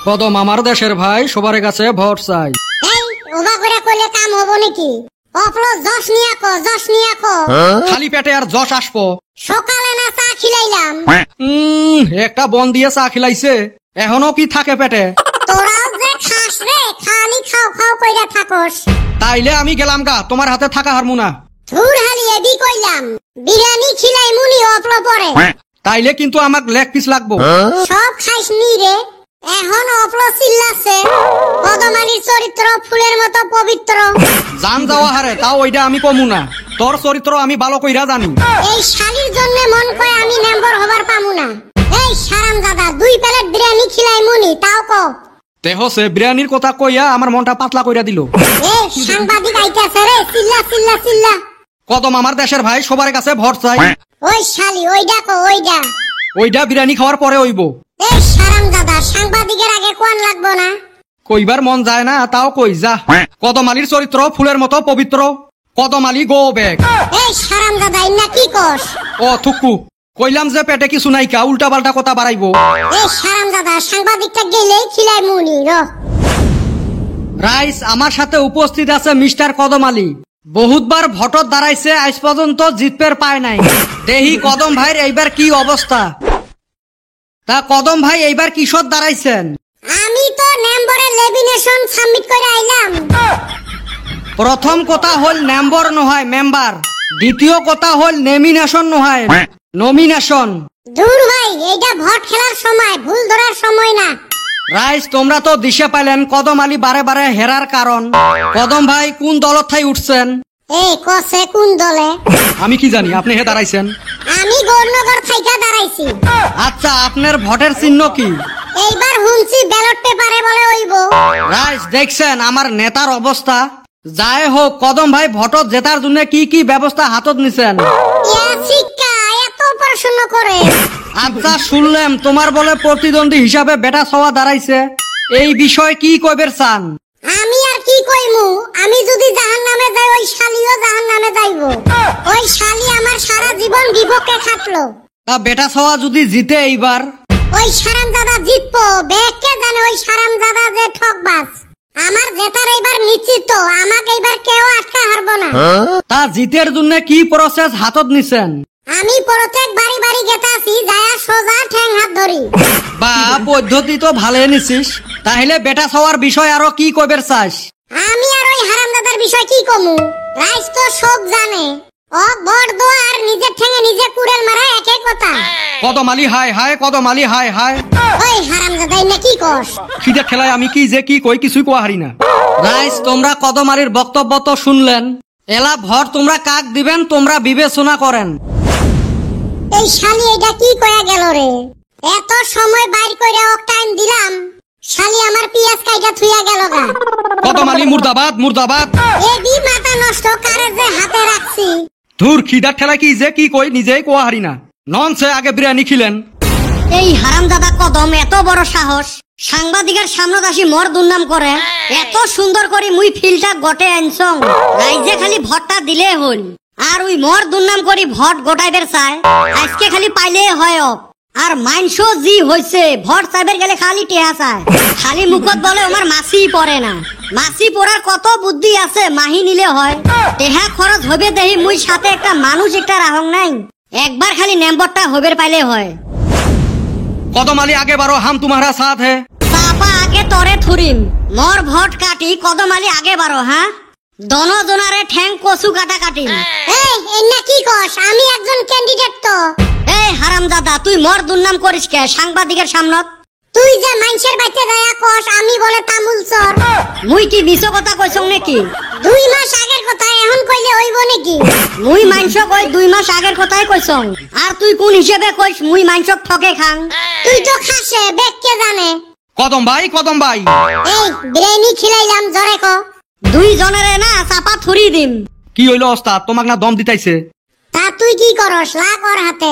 কদম আমার দেশের ভাই, সবার কাছে ভোট চাই। এই ওবা করে কইলে কাম হবো নাকি? অপলো যশ নিয়া কো, যশ নিয়া কো। খালি পেটে আর যশ আসবো? সকালে না চা খিলাইলাম। একটা বন দিয়ে চা খিলাইছে, এখনো কি থাকে পেটে? তোরাও যে খাস রে, খালি খাও খাও কইরা থাকস। তাইলে আমি গেলাম গা, তোমার হাতে থাকা হারমু না। ধুর হালি এবি কইলাম, বিরিয়ানি খিলাই মুনি অপলো পরে। তাইলে কিন্তু আমাক লেগ পিস লাগবো। সব খাইস নি রে, এখন অপলো চিল্লাছে। কদমালির চরিত্র ফুলের মতো পবিত্র। জান যাওয়া হারে, তাও ওইটা আমি কমু না। তোর চরিত্র আমি ভালো কইরা জানি। এই শালির জন্য মন কয় আমি মেম্বার হবার পামু না। এই হারামজাদা, 2 প্লেট বিরিয়ানি খিলাই মুনি, তাও কও। তেহসে বিরিয়ানির কথা কইয়া আমার মনটা পাতলা কইরা দিল। এই সাংবাদিক আইতাছে রে, চিল্লা চিল্লা চিল্লা। কদম আমার দেশের ভাই, সবার কাছে ভোট চাই। ওই শালি ওইডা কো, ওইডা। ওইটা বিরিয়ানি খাওয়ার পরে হইব। এই হারামজাদা, সাংবাদিকের আগে কোন লাগবো না? কইবার মন যায় না, তাও কই যা। কদম আলীর চরিত্র ফুলের মতো পবিত্র। কদম আলী গো ব্যাগ। এই হারামজাদা, ইন্না কি কস? ও থুকু, কইলাম যে পেটে কিছু নাইকা, উল্টা পাল্টা কথা বাড়াইবো। এই হারামজাদা, সাংবাদিকটা গেলে খিলাই মুনি র। রাইস, আমার সাথে উপস্থিত আছে মিস্টার কদম আলী। বহুতবার ভোটত দাঁড়াইছে, আজ পর্যন্ত জিতপের পায় নাই। দেহি কদম ভাইয়ের এইবার কি অবস্থা। তা কদম ভাই এইবার কিশোর দাঁড়াইছেন? আমি তো নম্বরে লেমিনেশন সাবমিট করে আইলাম। প্রথম কথা হল নম্বর নহয় মেম্বার, দ্বিতীয় কথা হল নেমিনেশন নহয় নমিনেশন। দূর ভাই, এইটা ভোট খেলার সময়, ভুল ধরার সময় না। রাইস, তোমরা তো দিশে পাইলেন কদম আলী বারে বারে হেরার কারণ। কদম ভাই কোন দলত থাই উঠছেন? এই কসে কোন দলে? আমি কি জানি, আপনি হে দাঁড়াইছেন। আমি গৌরনগর থাইকা দাঁড়াইছি। আচ্ছা, আপনার ভোটের চিহ্ন কি? এইবার হুনছি ব্যালট পেপারে বলে হইব। রাইস, দেখছেন আমার নেতার অবস্থা। যাই হোক, কদম ভাই ভোটত জেতার জন্য কি কি ব্যবস্থা হাতত নিছেন? ইয়া শিক্ষা এত পড়াশোনা করে। আচ্ছা, শুনলাম তোমার বলে প্রতিদ্বন্দ্বী হিসাবে বেটা সওয়া দাঁড়াইছে। এই বিষয় কি কইবের চান? আমি আর কি কইমু, আমি যদি জাহান্নামে যাই, ওই শালিও জাহান্নামে যাইবো। ওই শালি আমার সারা জীবন বিপক্ষে খাটলো। তা বেটা সওয়া যদি জিতে এইবার? ওই হারামজাদা জিতবো, বেকে জানে ওই হারামজাদা যে ঠকবাজ। আমার জেতার এইবার নিশ্চিত, আমাকে এইবার কেউ আটকা হারবো না। তা জিতের জন্য কি প্রসেস হাতত নিছেন? আমি প্রত্যেক বাড়ি বাড়ি গেতাছি, যায়া সোজা ঠ্যাং হাত ধরি। বা পদ্ধতি তো ভালো নিছিস। তাহলে বেটা সওয়ার বিষয় আরো কি কইবের চাস? আমি আর ওই হারামজাদার বিষয় কি কমু? রাইস তো সব জানে। ও বড় দো আর নিজের ঠ্যাঙে নিজে কুড়াল মারা একই কথা। কদম আলী হায় হায়, কদম আলী হায় হায়। ওই হারামজাদা ইন্না কি কস? খিদে খেলায় আমি কি যে কি কই কিছুই কোয়া হারি না। রাইস, তোমরা কদম আলীর বক্তব্য তো শুনলেন। এলা ভোট তোমরা কাক দিবেন, তোমরা বিবেচনা করেন। এই শালি এটা কি কয়া গেল রে? এত সময় বাইর কইরা ওক টাইম দিলাম, শালি আমার পিয়াজ কাইটা থুইয়া গেল গা। কদম আলী মুর্দাবাদ, মুর্দাবাদ। এবি মাথা নষ্ট কারে যে হাতে রাখছি। ধুর, খিদার ঠেলা কি যে কি কই নিজেই কোয়া হারি না। ননসে আগে বিরিয়ানি খিলেন। এই হারামজাদা কদম এত বড় সাহস, সাংবাদিকের সামনে আসি মোর দুর্নাম করে। এত সুন্দর করে মুই ফিলটা গটে আনছং, রাইজে খালি ভোটটা দিলে হল। আর ওই মোর দুর্নাম করি ভোট গোটাইবের চায়, আজকে খালি পাইলে হয়। আর মাইনস জি হইছে, ভোট চাইবের গেলে খালি টেহা চায়। খালি মুখত বলে আমার মাসি পড়ে না। মাসি পড়ার কত বুদ্ধি আছে, মাহি নিলে হয়। টেহা খরচ হবে দেহি, মুই সাথে একটা মানুষ একটা রাহং নাই। একবার খালি নম্বরটা হবের পাইলে হয়। কদম আলী আগে বারো, হাম তোমারা সাথ হে। পাপা আগে তরে থুরিম, মোর ভোট কাটি, কদম আলী আগে বারো। হ্যাঁ, দনজনারে ঠ্যাং কচু কাটা কাটিম। এই এন্না কি কস? আমি একজন ক্যান্ডিডেট তো। এই হারামজাদা, তুই মোর দুর্নাম করিস কে সাংবাদিকের সামনত? তুই যে মানুষের বাইতে দয়া কস আমি বলে তামুল চর। মুই কি মিছ কথা কইছং নাকি? 2 মাস আগের কথা এখন কইলে হইব নাকি? মুই মাইনস কই 2 মাস আগের কথাই কইছং। আর তুই কোন হিসেবে কইস মুই মাইনসক ঠকে খাং? তুই তো খাসে, বেককে জানে। কদম ভাই, কদম ভাই। এই বিরিয়ানি খিলাইলাম, জরে ক। 2 জনেরে না চাপা থুরি দিম। কি হইল ওস্তাদ, তোমাক না দম দিতাইছে? তা তুই কি করস? লাগ ওর হাতে।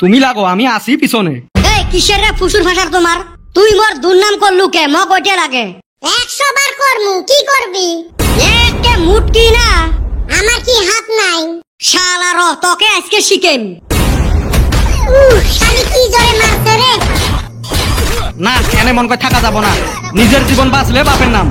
তুমি লাগো, আমি আসি পিছনে। এই কিসের রে ফুসুর ফাসার তোমার? তুই মোর দুর্নাম করলু কে? ম কইতে লাগে 100 বার করমু, কি করবি? একে মুটকি না, আমার কি হাত নাই? শালা র তোকে আজকে শিখেম। শালি কি জোরে মারছে রে। না এনে মন করে থাকা যাব না, নিজের জীবন বাঁচলে বাপের নাম।